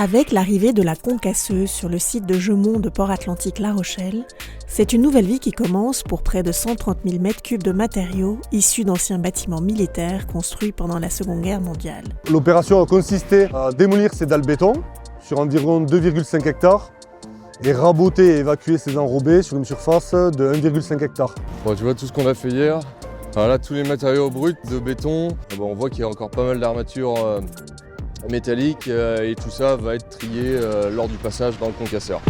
Avec l'arrivée de la concasseuse sur le site de Jeumont de Port Atlantique La Rochelle, c'est une nouvelle vie qui commence pour près de 130 000 m3 de matériaux issus d'anciens bâtiments militaires construits pendant la Seconde Guerre mondiale. L'opération a consisté à démolir ces dalles béton sur environ 2,5 hectares et raboter et évacuer ces enrobés sur une surface de 1,5 hectare. Bon, tu vois tout ce qu'on a fait hier. Alors là, tous les matériaux bruts de béton. Bon, on voit qu'il y a encore pas mal d'armatures métalliques et tout ça va être trié lors du passage dans le concasseur.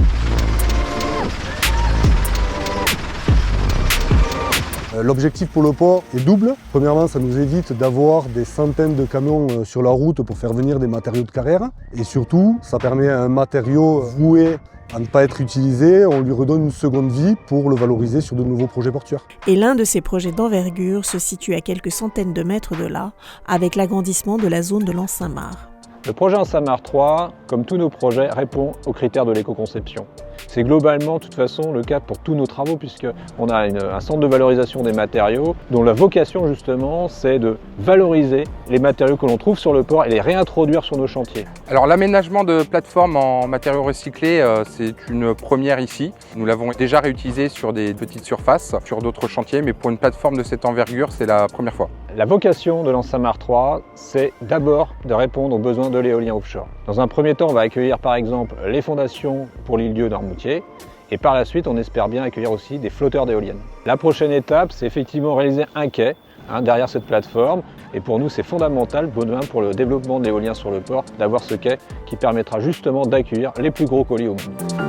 L'objectif pour le port est double. Premièrement, ça nous évite d'avoir des centaines de camions sur la route pour faire venir des matériaux de carrière. Et surtout, ça permet à un matériau voué à ne pas être utilisé, on lui redonne une seconde vie pour le valoriser sur de nouveaux projets portuaires. Et l'un de ces projets d'envergure se situe à quelques centaines de mètres de là, avec l'agrandissement de la zone de l'Anse-Saint-Marc. Le projet Anse-Saint-Marc 3, comme tous nos projets, répond aux critères de l'éco-conception. C'est globalement, de toute façon, le cas pour tous nos travaux, puisqu'on a un centre de valorisation des matériaux, dont la vocation, justement, c'est de valoriser les matériaux que l'on trouve sur le port et les réintroduire sur nos chantiers. Alors l'aménagement de plateformes en matériaux recyclés, c'est une première ici. Nous l'avons déjà réutilisé sur des petites surfaces, sur d'autres chantiers, mais pour une plateforme de cette envergure, c'est la première fois. La vocation de l'Anse-Saint-Marc 3, c'est d'abord de répondre aux besoins de l'éolien offshore. Dans un premier temps, on va accueillir par exemple les fondations pour l'île Dieu d'Armoutier, et par la suite, on espère bien accueillir aussi des flotteurs d'éoliennes. La prochaine étape, c'est effectivement réaliser un quai derrière cette plateforme, et pour nous, c'est fondamental, pour le développement de l'éolien sur le port, d'avoir ce quai qui permettra justement d'accueillir les plus gros colis au monde.